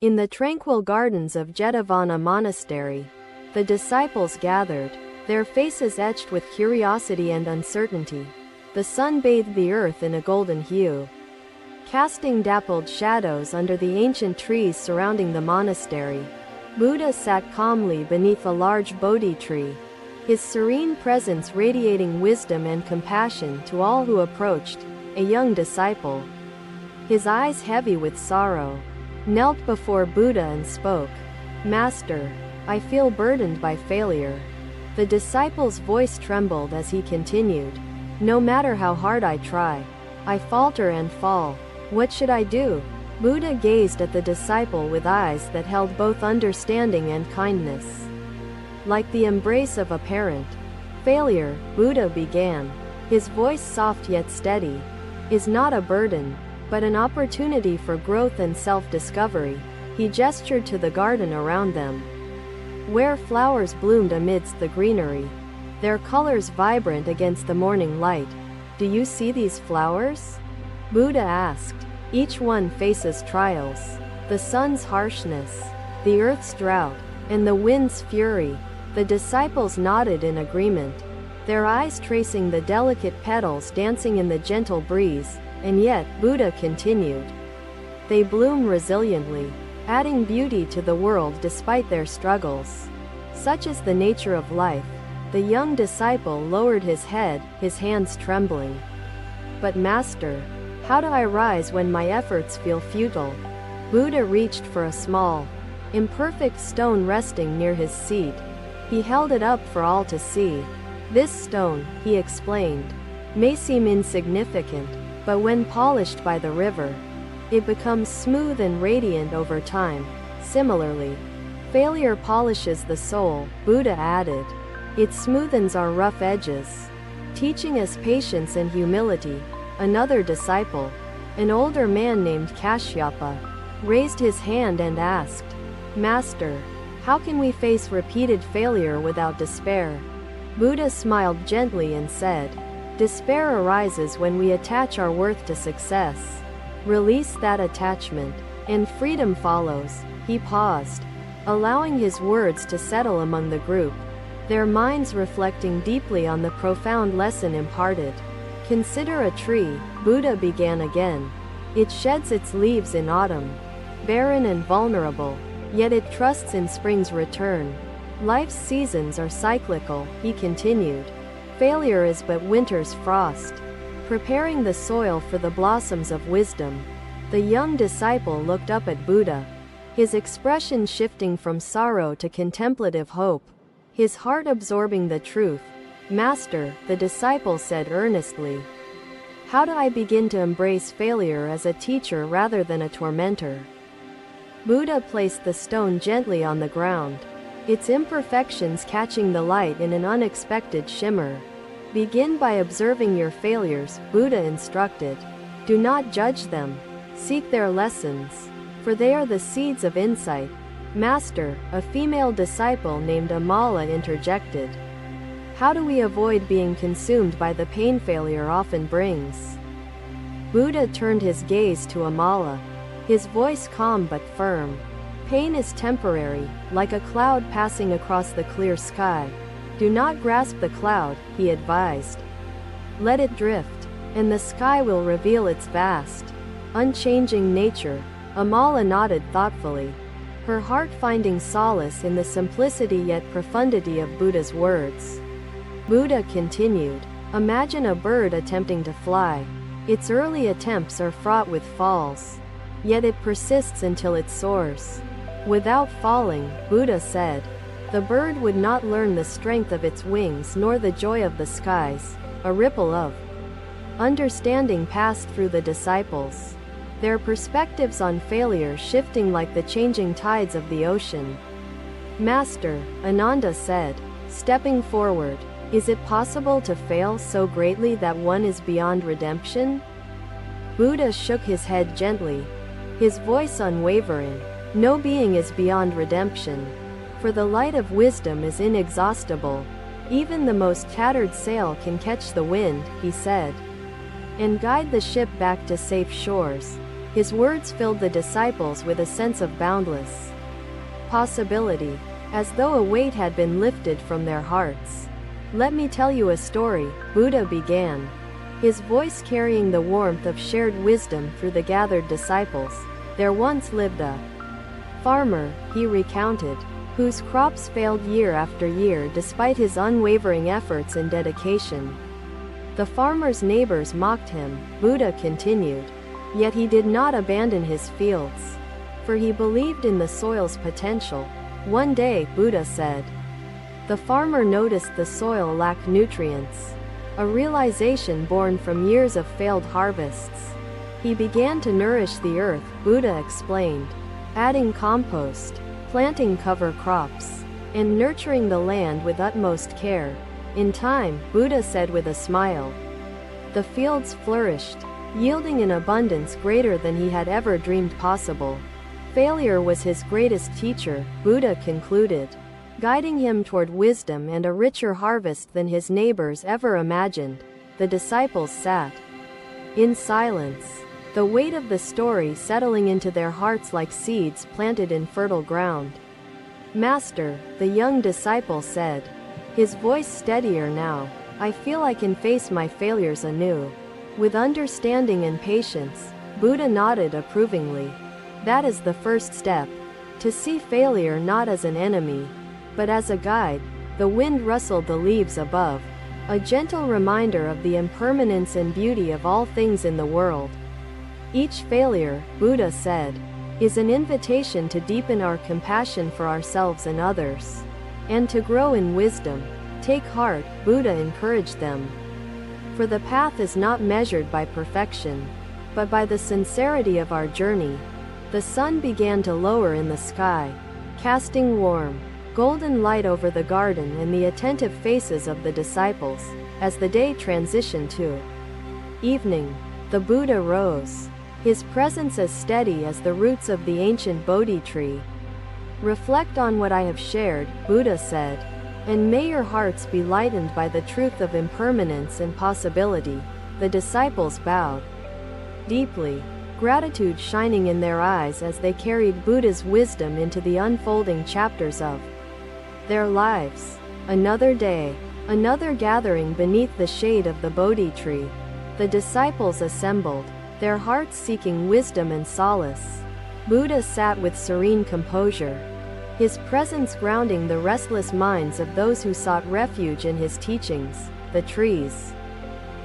In the tranquil gardens of Jetavana Monastery, the disciples gathered, their faces etched with curiosity and uncertainty. The sun bathed the earth in a golden hue, casting dappled shadows under the ancient trees surrounding the monastery. Buddha sat calmly beneath a large Bodhi tree, his serene presence radiating wisdom and compassion to all who approached. A young disciple, his eyes heavy with sorrow, knelt before Buddha and spoke, "Master, I feel burdened by failure." The disciple's voice trembled as he continued, "No matter how hard I try, I falter and fall. What should I do?" Buddha gazed at the disciple with eyes that held both understanding and kindness. Like the embrace of a parent. "Failure," Buddha began, his voice soft yet steady, "is not a burden, but an opportunity for growth and self-discovery." He gestured to the garden around them, where flowers bloomed amidst the greenery, their colors vibrant against the morning light. "Do you see these flowers?" Buddha asked. "Each one faces trials. The sun's harshness, the earth's drought, and the wind's fury." The disciples nodded in agreement, their eyes tracing the delicate petals dancing in the gentle breeze. And yet, Buddha continued, "They bloom resiliently, adding beauty to the world despite their struggles. Such is the nature of life." The young disciple lowered his head, his hands trembling. "But Master, how do I rise when my efforts feel futile?" Buddha reached for a small, imperfect stone resting near his seat. He held it up for all to see. "This stone," he explained, "may seem insignificant, but when polished by the river, it becomes smooth and radiant over time." Similarly, failure polishes the soul, Buddha added. It smoothens our rough edges, teaching us patience and humility. Another disciple, an older man named Kashyapa, raised his hand and asked, "Master, how can we face repeated failure without despair?" Buddha smiled gently and said, "Despair arises when we attach our worth to success. Release that attachment, and freedom follows." He paused, allowing his words to settle among the group, their minds reflecting deeply on the profound lesson imparted. "Consider a tree," Buddha began again. "It sheds its leaves in autumn, barren and vulnerable, yet it trusts in spring's return. Life's seasons are cyclical," he continued. "Failure is but winter's frost, preparing the soil for the blossoms of wisdom." The young disciple looked up at Buddha, his expression shifting from sorrow to contemplative hope, his heart absorbing the truth. "Master," the disciple said earnestly, "how do I begin to embrace failure as a teacher rather than a tormentor?" Buddha placed the stone gently on the ground, its imperfections catching the light in an unexpected shimmer. "Begin by observing your failures," Buddha instructed. "Do not judge them. Seek their lessons, for they are the seeds of insight." "Master," a female disciple named Amala interjected, "how do we avoid being consumed by the pain failure often brings?" Buddha turned his gaze to Amala, his voice calm but firm. "Pain is temporary, like a cloud passing across the clear sky. Do not grasp the cloud," he advised. "Let it drift, and the sky will reveal its vast, unchanging nature." Amala nodded thoughtfully, her heart finding solace in the simplicity yet profundity of Buddha's words. Buddha continued, "Imagine a bird attempting to fly. Its early attempts are fraught with falls, yet it persists until it soars. Without falling," Buddha said, "the bird would not learn the strength of its wings nor the joy of the skies." A ripple of understanding passed through the disciples, their perspectives on failure shifting like the changing tides of the ocean. "Master," Ananda said, stepping forward, "is it possible to fail so greatly that one is beyond redemption?" Buddha shook his head gently, his voice unwavering. "No being is beyond redemption, for the light of wisdom is inexhaustible. Even the most tattered sail can catch the wind," he said, "and guide the ship back to safe shores." His words filled the disciples with a sense of boundless possibility, as though a weight had been lifted from their hearts. "Let me tell you a story," Buddha began, his voice carrying the warmth of shared wisdom through the gathered disciples. "There once lived a farmer," he recounted, "whose crops failed year after year despite his unwavering efforts and dedication. The farmer's neighbors mocked him," Buddha continued, "yet he did not abandon his fields, for he believed in the soil's potential." One day, Buddha said, the farmer noticed the soil lacked nutrients, a realization born from years of failed harvests. He began to nourish the earth, Buddha explained, adding compost, planting cover crops, and nurturing the land with utmost care. In time, Buddha said with a smile, the fields flourished, yielding an abundance greater than he had ever dreamed possible. Failure was his greatest teacher, Buddha concluded, guiding him toward wisdom and a richer harvest than his neighbors ever imagined. The disciples sat in silence, the weight of the story settling into their hearts like seeds planted in fertile ground. "Master," the young disciple said, his voice steadier now, "I feel I can face my failures anew." With understanding and patience, Buddha nodded approvingly. That is the first step. To see failure not as an enemy, but as a guide. The wind rustled the leaves above, a gentle reminder of the impermanence and beauty of all things in the world. Each failure, Buddha said, is an invitation to deepen our compassion for ourselves and others, and to grow in wisdom. Take heart, Buddha encouraged them. For the path is not measured by perfection, but by the sincerity of our journey. The sun began to lower in the sky, casting warm, golden light over the garden and the attentive faces of the disciples. As the day transitioned to evening, the Buddha rose, his presence as steady as the roots of the ancient Bodhi tree. "Reflect on what I have shared," Buddha said, "and may your hearts be lightened by the truth of impermanence and possibility." The disciples bowed deeply, gratitude shining in their eyes as they carried Buddha's wisdom into the unfolding chapters of their lives. Another day, another gathering beneath the shade of the Bodhi tree. The disciples assembled, their hearts seeking wisdom and solace. Buddha sat with serene composure, his presence grounding the restless minds of those who sought refuge in his teachings. The trees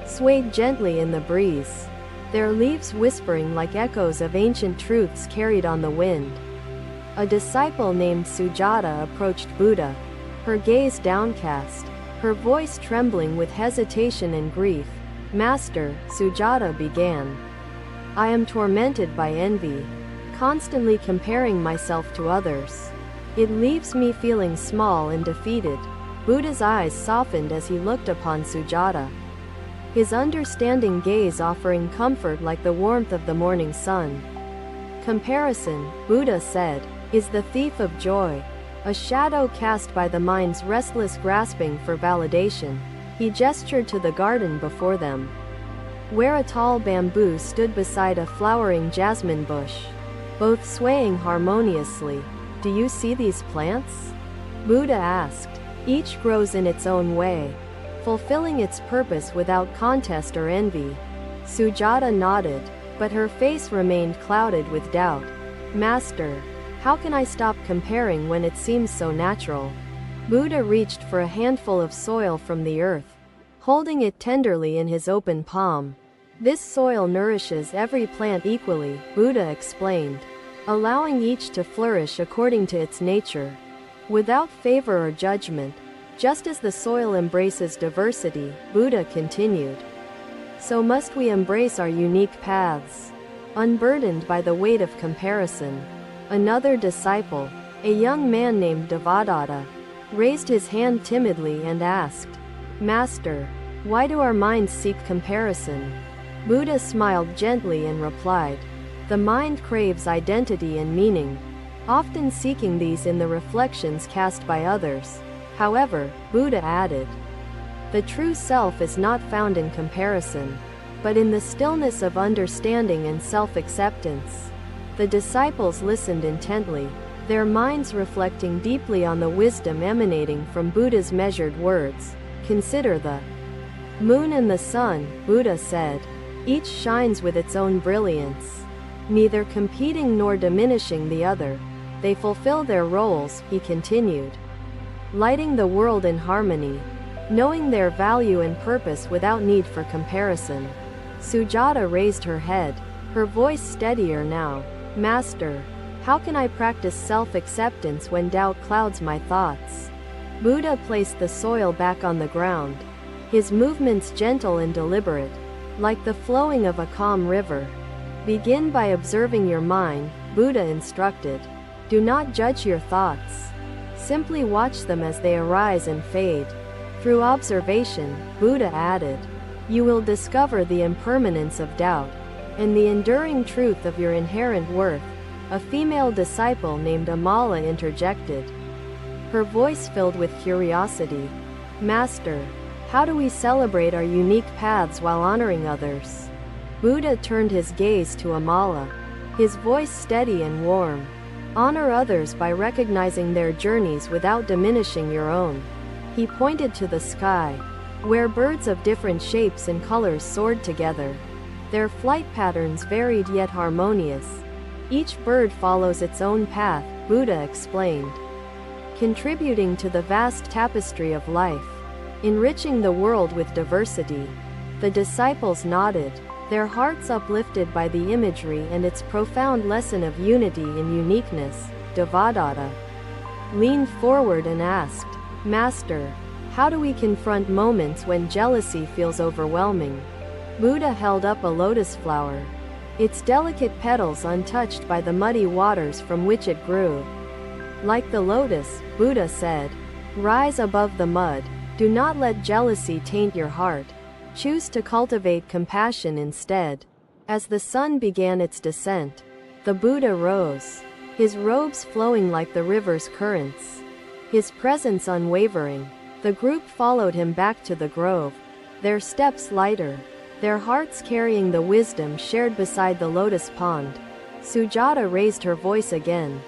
swayed gently in the breeze, their leaves whispering like echoes of ancient truths carried on the wind. A disciple named Sujata approached Buddha, her gaze downcast, her voice trembling with hesitation and grief. "Master," Sujata began, "I am tormented by envy, constantly comparing myself to others. It leaves me feeling small and defeated." Buddha's eyes softened as he looked upon Sujata, his understanding gaze offering comfort like the warmth of the morning sun. "Comparison," Buddha said, "is the thief of joy, a shadow cast by the mind's restless grasping for validation." He gestured to the garden before them, where a tall bamboo stood beside a flowering jasmine bush, both swaying harmoniously. "Do you see these plants?" Buddha asked. "Each grows in its own way, fulfilling its purpose without contest or envy." Sujata nodded, but her face remained clouded with doubt. "Master, how can I stop comparing when it seems so natural?" Buddha reached for a handful of soil from the earth, holding it tenderly in his open palm. "This soil nourishes every plant equally," Buddha explained, allowing each to flourish according to its nature, without favor or judgment. Just as the soil embraces diversity, Buddha continued, so must we embrace our unique paths, unburdened by the weight of comparison. Another disciple, a young man named Devadatta, raised his hand timidly and asked, "Master, why do our minds seek comparison?" Buddha smiled gently and replied, "The mind craves identity and meaning, often seeking these in the reflections cast by others. However," Buddha added, "the true self is not found in comparison, but in the stillness of understanding and self-acceptance. The disciples listened intently, their minds reflecting deeply on the wisdom emanating from Buddha's measured words. Consider the moon and the sun, Buddha said. Each shines with its own brilliance, neither competing nor diminishing the other. They fulfill their roles, he continued, lighting the world in harmony, knowing their value and purpose without need for comparison. Sujata raised her head, her voice steadier now. Master, how can I practice self-acceptance when doubt clouds my thoughts? Buddha placed the soil back on the ground, his movements gentle and deliberate, like the flowing of a calm river. Begin by observing your mind, Buddha instructed. Do not judge your thoughts. Simply watch them as they arise and fade. Through observation, Buddha added, you will discover the impermanence of doubt, and the enduring truth of your inherent worth. A female disciple named Amala interjected, her voice filled with curiosity. Master, how do we celebrate our unique paths while honoring others? Buddha turned his gaze to Amala, his voice steady and warm. Honor others by recognizing their journeys without diminishing your own. He pointed to the sky, where birds of different shapes and colors soared together. Their flight patterns varied yet harmonious. Each bird follows its own path, Buddha explained, contributing to the vast tapestry of life, enriching the world with diversity. The disciples nodded, their hearts uplifted by the imagery and its profound lesson of unity and uniqueness. Devadatta leaned forward and asked, Master, how do we confront moments when jealousy feels overwhelming? Buddha held up a lotus flower, its delicate petals untouched by the muddy waters from which it grew. Like the lotus, Buddha said, rise above the mud. Do not let jealousy taint your heart. Choose to cultivate compassion instead. As the sun began its descent, the Buddha rose, his robes flowing like the river's currents, his presence unwavering. The group followed him back to the grove, their steps lighter, their hearts carrying the wisdom shared beside the lotus pond. Sujata raised her voice again,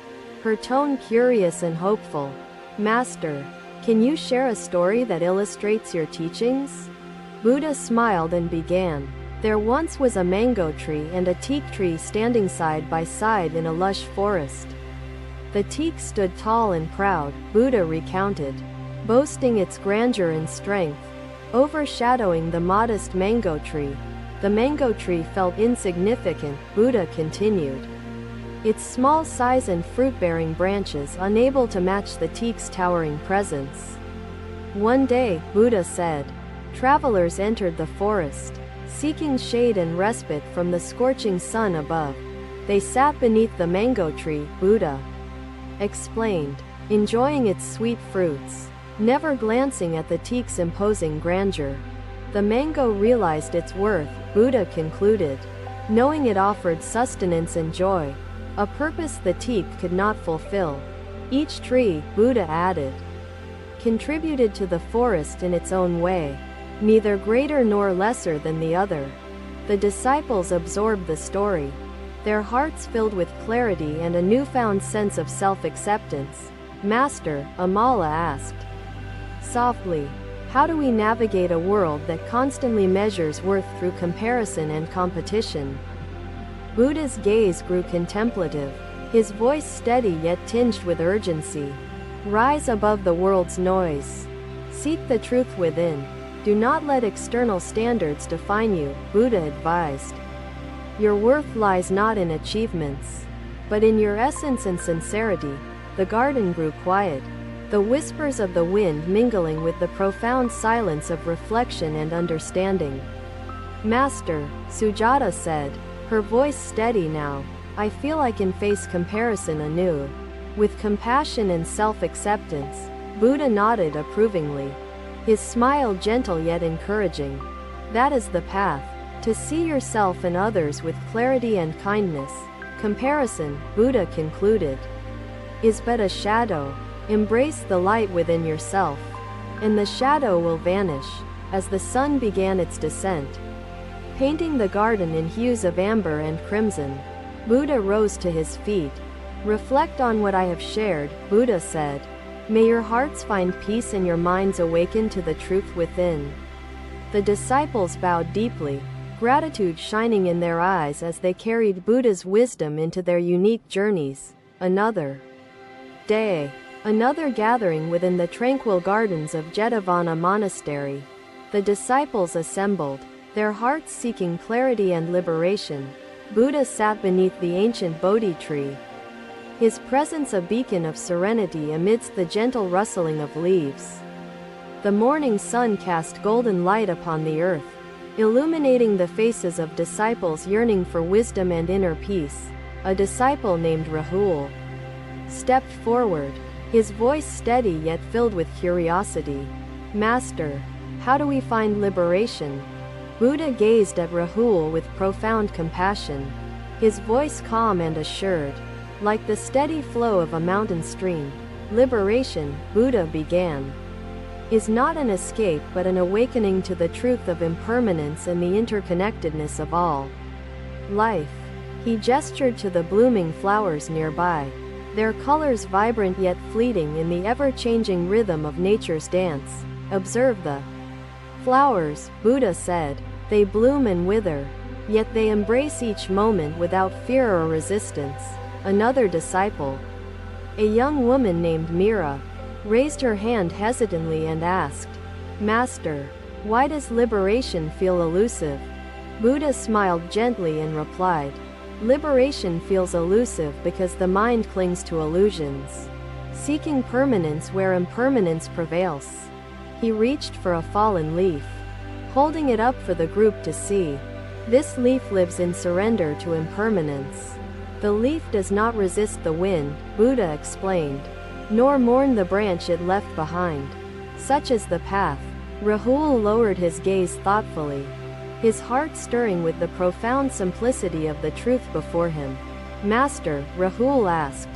her tone curious and hopeful. Master, can you share a story that illustrates your teachings? Buddha smiled and began. There once was a mango tree and a teak tree standing side by side in a lush forest. The teak stood tall and proud, Buddha recounted, boasting its grandeur and strength, overshadowing the modest mango tree. The mango tree felt insignificant, Buddha continued, its small size and fruit-bearing branches unable to match the teak's towering presence. One day, Buddha said, travelers entered the forest, seeking shade and respite from the scorching sun above. They sat beneath the mango tree, Buddha explained, enjoying its sweet fruits, never glancing at the teak's imposing grandeur. The mango realized its worth, Buddha concluded, knowing it offered sustenance and joy, a purpose the teak could not fulfill. Each tree, Buddha added, contributed to the forest in its own way, neither greater nor lesser than the other. The disciples absorbed the story, their hearts filled with clarity and a newfound sense of self-acceptance. Master, Amala asked softly, how do we navigate a world that constantly measures worth through comparison and competition? Buddha's gaze grew contemplative, his voice steady yet tinged with urgency. Rise above the world's noise. Seek the truth within. Do not let external standards define you, Buddha advised. Your worth lies not in achievements, but in your essence and sincerity. The garden grew quiet, the whispers of the wind mingling with the profound silence of reflection and understanding. Master, Sujata said, her voice steady now, I feel I can face comparison anew. With compassion and self-acceptance, Buddha nodded approvingly, his smile gentle yet encouraging. That is the path, to see yourself and others with clarity and kindness. Comparison, Buddha concluded, is but a shadow. Embrace the light within yourself, and the shadow will vanish. As the sun began its descent, painting the garden in hues of amber and crimson. Buddha rose to his feet. Reflect on what I have shared, Buddha said. May your hearts find peace and your minds awaken to the truth within. The disciples bowed deeply, gratitude shining in their eyes as they carried Buddha's wisdom into their unique journeys. Another day. Another gathering within the tranquil gardens of Jetavana Monastery. The disciples assembled, their hearts seeking clarity and liberation. Buddha sat beneath the ancient Bodhi tree, his presence a beacon of serenity amidst the gentle rustling of leaves. The morning sun cast golden light upon the earth, illuminating the faces of disciples yearning for wisdom and inner peace. A disciple named Rahul stepped forward, his voice steady yet filled with curiosity. Master, how do we find liberation? Buddha gazed at Rahul with profound compassion, his voice calm and assured, like the steady flow of a mountain stream. Liberation, Buddha began, is not an escape but an awakening to the truth of impermanence and the interconnectedness of all life. He gestured to the blooming flowers nearby, their colors vibrant yet fleeting in the ever-changing rhythm of nature's dance. Observe the flowers, Buddha said. They bloom and wither, yet they embrace each moment without fear or resistance. Another disciple, a young woman named Mira, raised her hand hesitantly and asked, Master, why does liberation feel elusive? Buddha smiled gently and replied, Liberation feels elusive because the mind clings to illusions, seeking permanence where impermanence prevails. He reached for a fallen leaf, holding it up for the group to see. This leaf lives in surrender to impermanence. The leaf does not resist the wind, Buddha explained, nor mourn the branch it left behind. Such is the path. Rahul lowered his gaze thoughtfully, his heart stirring with the profound simplicity of the truth before him. Master, Rahul asked,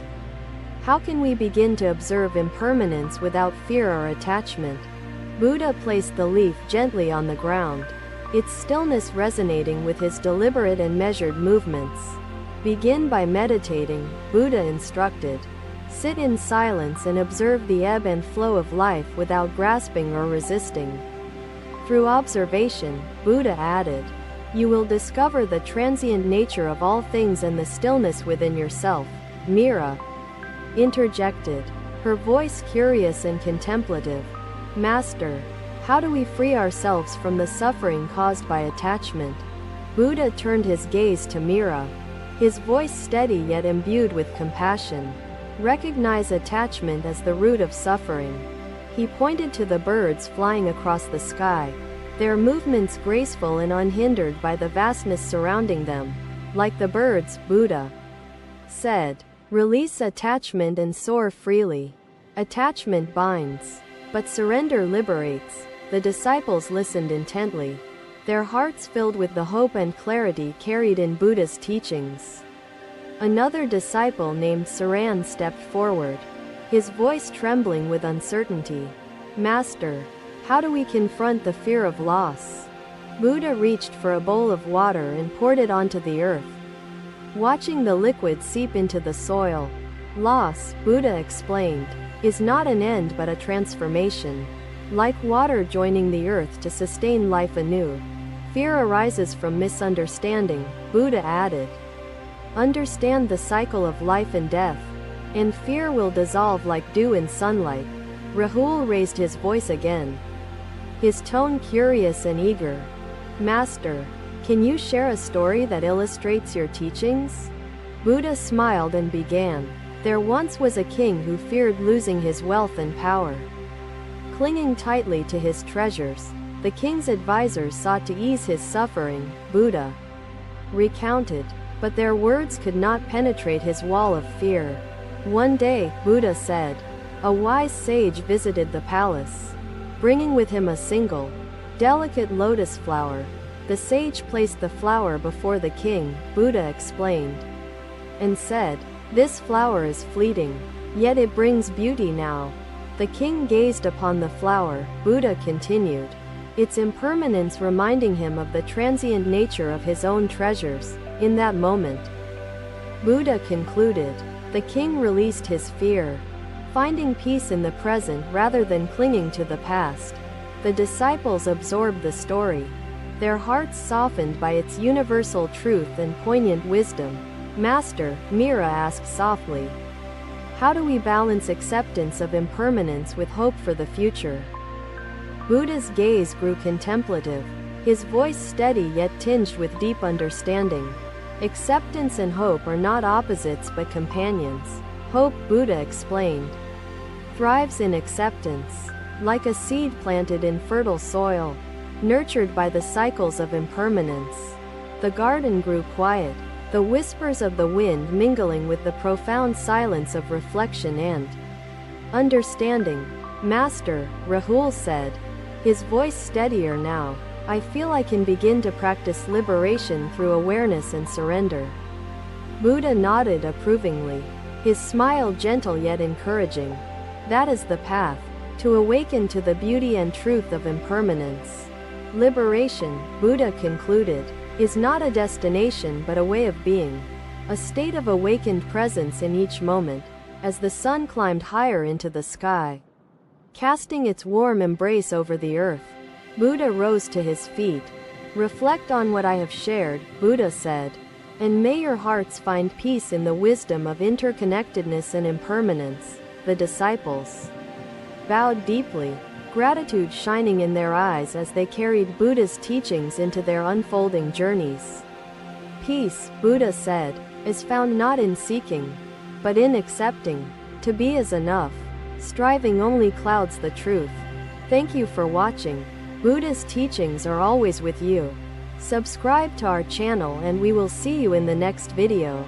how can we begin to observe impermanence without fear or attachment? Buddha placed the leaf gently on the ground, its stillness resonating with his deliberate and measured movements. Begin by meditating, Buddha instructed. Sit in silence and observe the ebb and flow of life without grasping or resisting. Through observation, Buddha added, you will discover the transient nature of all things and the stillness within yourself. Mira interjected, her voice curious and contemplative. Master, how do we free ourselves from the suffering caused by attachment? Buddha turned his gaze to Mira, his voice steady yet imbued with compassion. Recognize attachment as the root of suffering. He pointed to the birds flying across the sky, their movements graceful and unhindered by the vastness surrounding them. Like the birds, Buddha said, release attachment and soar freely. Attachment binds, but surrender liberates. The disciples listened intently, their hearts filled with the hope and clarity carried in Buddha's teachings. Another disciple named Serene stepped forward, his voice trembling with uncertainty. Master, how do we confront the fear of loss? Buddha reached for a bowl of water and poured it onto the earth, watching the liquid seep into the soil. Loss, Buddha explained, is not an end but a transformation. Like water joining the earth to sustain life anew. Fear arises from misunderstanding, Buddha added. Understand the cycle of life and death, and fear will dissolve like dew in sunlight. Rahul raised his voice again, his tone curious and eager. Master, can you share a story that illustrates your teachings? Buddha smiled and began. There once was a king who feared losing his wealth and power. Clinging tightly to his treasures, the king's advisors sought to ease his suffering, Buddha recounted, but their words could not penetrate his wall of fear. One day, Buddha said, a wise sage visited the palace, bringing with him a single, delicate lotus flower. The sage placed the flower before the king, Buddha explained, and said, this flower is fleeting, yet it brings beauty now. The king gazed upon the flower, Buddha continued, its impermanence reminding him of the transient nature of his own treasures. In that moment, Buddha concluded, the king released his fear, finding peace in the present rather than clinging to the past. The disciples absorbed the story, their hearts softened by its universal truth and poignant wisdom. Master, Mira asked softly, how do we balance acceptance of impermanence with hope for the future? Buddha's gaze grew contemplative, his voice steady yet tinged with deep understanding. Acceptance and hope are not opposites but companions. Hope, Buddha explained, thrives in acceptance, like a seed planted in fertile soil, nurtured by the cycles of impermanence. The garden grew quiet, the whispers of the wind mingling with the profound silence of reflection and understanding. Master, Rahul said, his voice steadier now, I feel I can begin to practice liberation through awareness and surrender. Buddha nodded approvingly, his smile gentle yet encouraging. That is the path, to awaken to the beauty and truth of impermanence. Liberation, Buddha concluded, is not a destination but a way of being, a state of awakened presence in each moment, as the sun climbed higher into the sky, casting its warm embrace over the earth. Buddha rose to his feet. Reflect on what I have shared, Buddha said, and may your hearts find peace in the wisdom of interconnectedness and impermanence. The disciples bowed deeply, gratitude shining in their eyes as they carried Buddha's teachings into their unfolding journeys. Peace, Buddha said, is found not in seeking, but in accepting. To be is enough. Striving only clouds the truth. Thank you for watching. Buddha's teachings are always with you. Subscribe to our channel and we will see you in the next video.